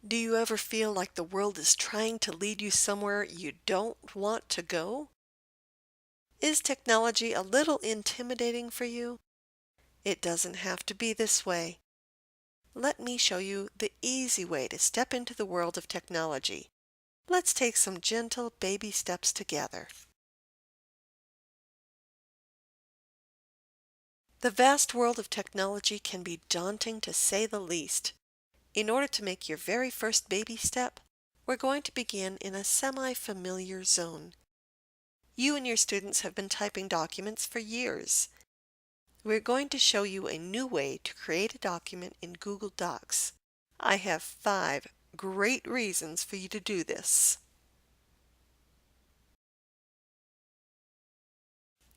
Do you ever feel like the world is trying to lead you somewhere you don't want to go? Is technology a little intimidating for you? It doesn't have to be this way. Let me show you the easy way to step into the world of technology. Let's take some gentle baby steps together. The vast world of technology can be daunting to say the least. In order to make your very first baby step, we're going to begin in a semi-familiar zone. You and your students have been typing documents for years. We're going to show you a new way to create a document in Google Docs. I have 5 great reasons for you to do this.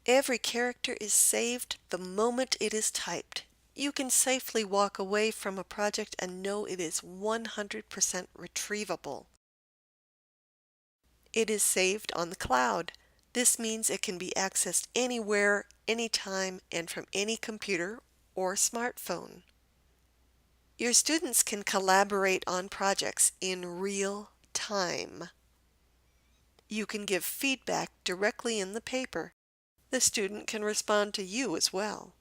Every character is saved the moment it is typed. You can safely walk away from a project and know it is 100% retrievable. It is saved on the cloud. This means it can be accessed anywhere, anytime, and from any computer or smartphone. Your students can collaborate on projects in real time. You can give feedback directly in the paper. The student can respond to you as well.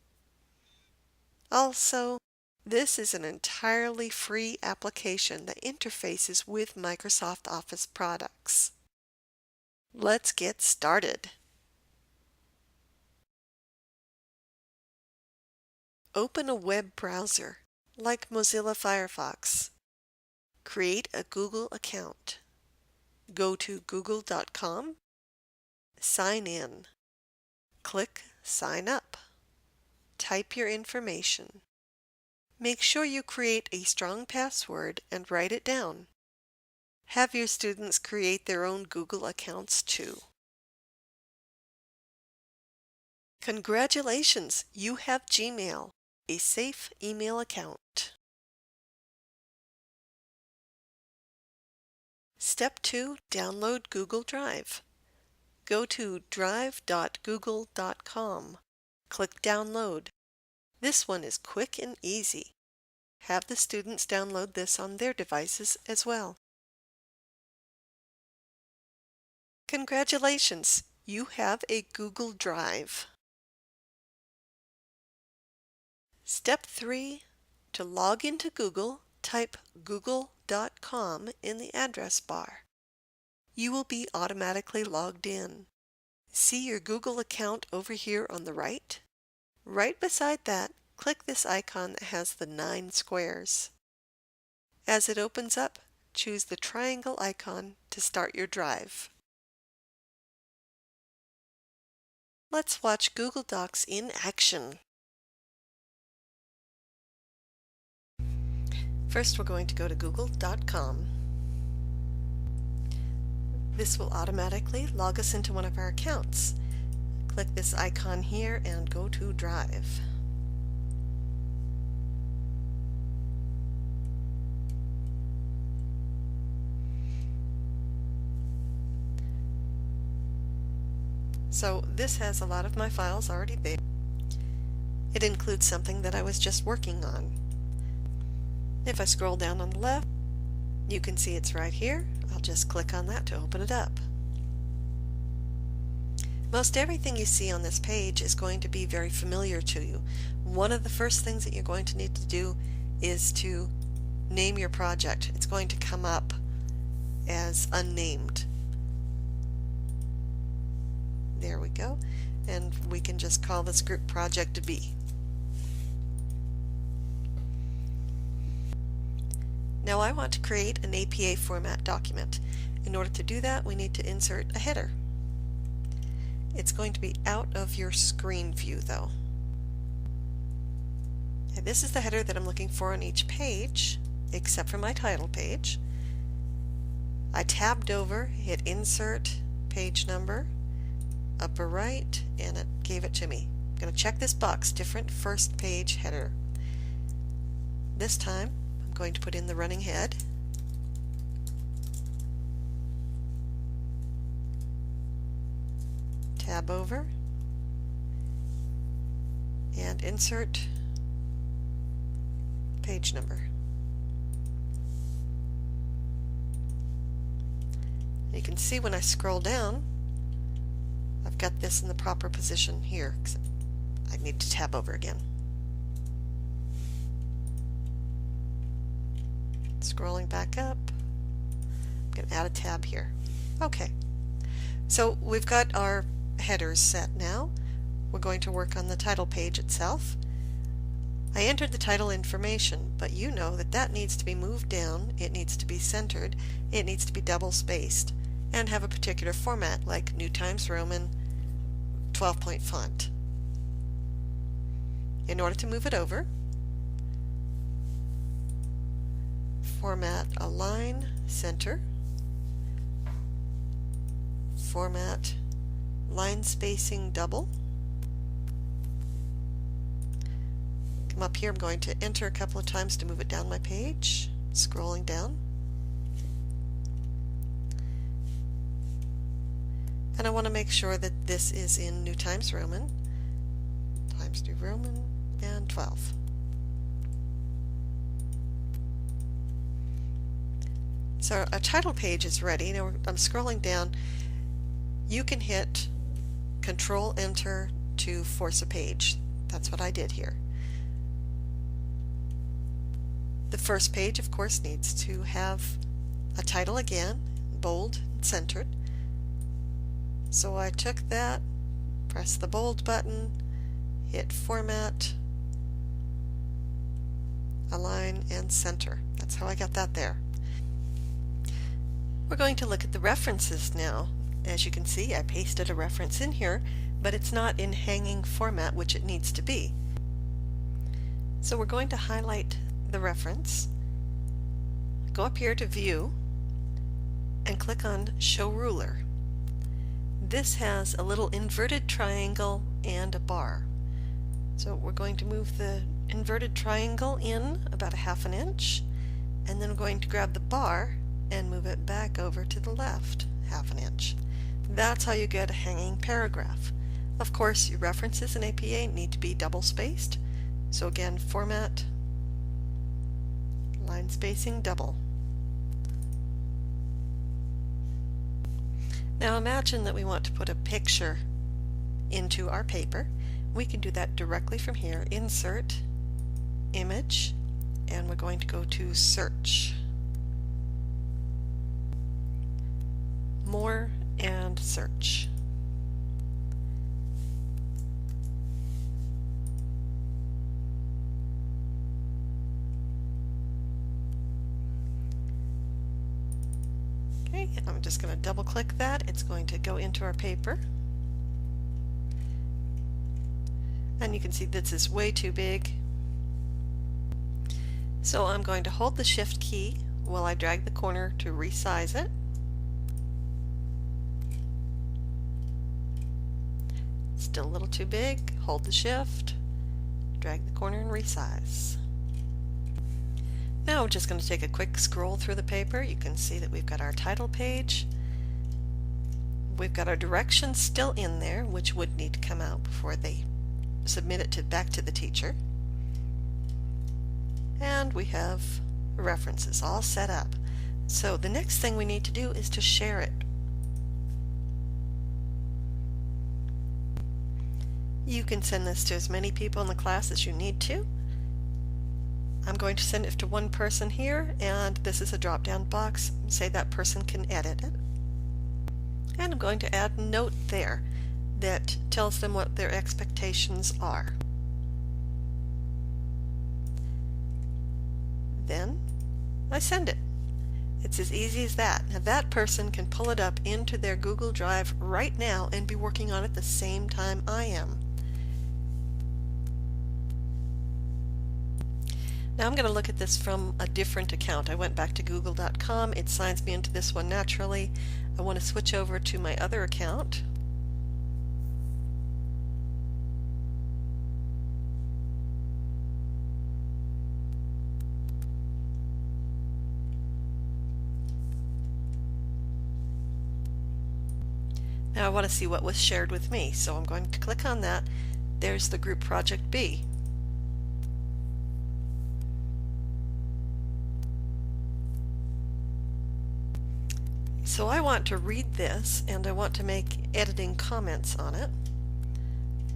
Also, this is an entirely free application that interfaces with Microsoft Office products. Let's get started. Open a web browser, like Mozilla Firefox. Create a Google account. Go to google.com. Sign in. Click Sign Up. Type your information. Make sure you create a strong password and write it down. Have your students create their own Google accounts too. Congratulations! You have Gmail, a safe email account. Step 2. Download Google Drive. Go to drive.google.com. Click Download. This one is quick and easy. Have the students download this on their devices as well. Congratulations! You have a Google Drive. Step 3. To log into Google, type google.com in the address bar. You will be automatically logged in. See your Google account over here on the right? Right beside that, click this icon that has the 9 squares. As it opens up, choose the triangle icon to start your drive. Let's watch Google Docs in action. First, we're going to go to google.com. This will automatically log us into one of our accounts. Click this icon here and go to Drive. So this has a lot of my files already there. It includes something that I was just working on. If I scroll down on the left, you can see it's right here. I'll just click on that to open it up. Most everything you see on this page is going to be very familiar to you. One of the first things that you're going to need to do is to name your project. It's going to come up as unnamed. There we go. And we can just call this group Project B. Now I want to create an APA format document. In order to do that, we need to insert a header. It's going to be out of your screen view though. And this is the header that I'm looking for on each page, except for my title page. I tabbed over, hit Insert, Page Number, upper right, and it gave it to me. I'm going to check this box, Different First Page Header. This time, I'm going to put in the running head. Tab over, and insert page number. You can see when I scroll down, I've got this in the proper position here. I need to tab over again. Scrolling back up, I'm going to add a tab here. Okay, so we've got our headers set now. We're going to work on the title page itself. I entered the title information, but you know that that needs to be moved down, it needs to be centered, it needs to be double spaced, and have a particular format like New Times Roman 12-point font. In order to move it over, format align center, format line spacing double. Come up here, I'm going to enter a couple of times to move it down my page, scrolling down. And I want to make sure that this is in New Times Roman, Times New Roman, and 12. So our title page is ready. Now I'm scrolling down. You can hit Control Enter to force a page. That's what I did here. The first page, of course, needs to have a title again, bold and centered. So I took that, pressed the bold button, hit Format, Align, and Center. That's how I got that there. We're going to look at the references now. As you can see, I pasted a reference in here, but it's not in hanging format, which it needs to be. So we're going to highlight the reference, go up here to View, and click on Show Ruler. This has a little inverted triangle and a bar. So we're going to move the inverted triangle in about a ½ inch, and then we're going to grab the bar and move it back over to the left ½ inch. That's how you get a hanging paragraph. Of course, your references in APA need to be double spaced. So again, format, line spacing double. Now imagine that we want to put a picture into our paper. We can do that directly from here. Insert, Image, and we're going to go to Search. More and Search. Okay, I'm just going to double click that. It's going to go into our paper. And you can see this is way too big. So I'm going to hold the Shift key while I drag the corner to resize it. Still a little too big. Hold the Shift, drag the corner and resize. Now I'm just going to take a quick scroll through the paper. You can see that we've got our title page. We've got our directions still in there, which would need to come out before they submit it back to the teacher. And we have references all set up. So the next thing we need to do is to share it. You can send this to as many people in the class as you need to. I'm going to send it to one person here, and this is a drop-down box. Say that person can edit it. And I'm going to add a note there that tells them what their expectations are. Then I send it. It's as easy as that. Now that person can pull it up into their Google Drive right now and be working on it the same time I am. Now I'm going to look at this from a different account. I went back to google.com. It signs me into this one naturally. I want to switch over to my other account. Now I want to see what was shared with me, so I'm going to click on that. There's the group Project B. So I want to read this and I want to make editing comments on it.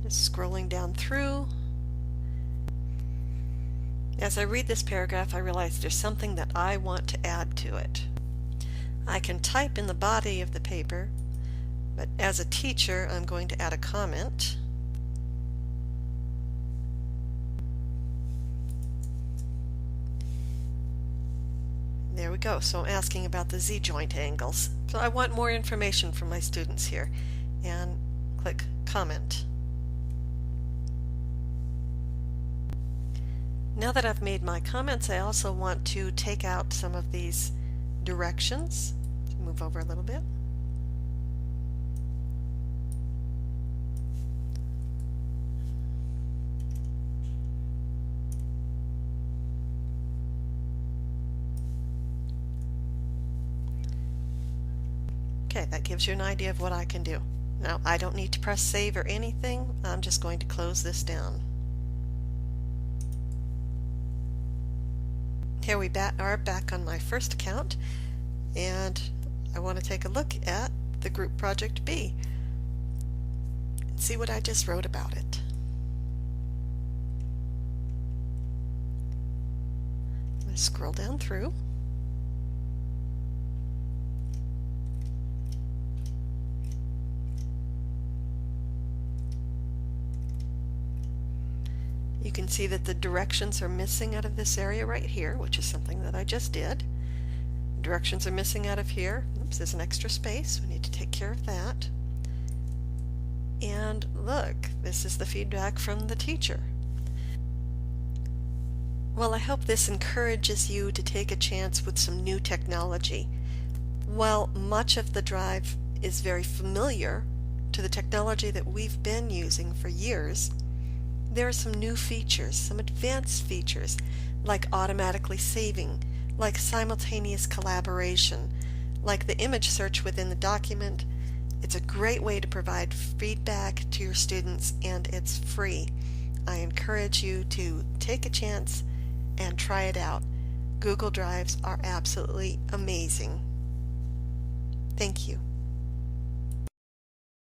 Just scrolling down through. As I read this paragraph, I realize there's something that I want to add to it. I can type in the body of the paper, but as a teacher, I'm going to add a comment. There we go. So I'm asking about the Z-joint angles. So I want more information from my students here. And click comment. Now that I've made my comments, I also want to take out some of these directions. Move over a little bit. Okay, that gives you an idea of what I can do. Now, I don't need to press save or anything. I'm just going to close this down. Here we are back on my first account, and I want to take a look at the group project B and see what I just wrote about it. I'm going to scroll down through. You can see that the directions are missing out of this area right here, which is something that I just did. Directions are missing out of here. Oops, there's an extra space. We need to take care of that. And look, this is the feedback from the teacher. Well, I hope this encourages you to take a chance with some new technology. While much of the drive is very familiar to the technology that we've been using for years, there are some new features, some advanced features, like automatically saving, like simultaneous collaboration, like the image search within the document. It's a great way to provide feedback to your students, and it's free. I encourage you to take a chance and try it out. Google Drives are absolutely amazing. Thank you.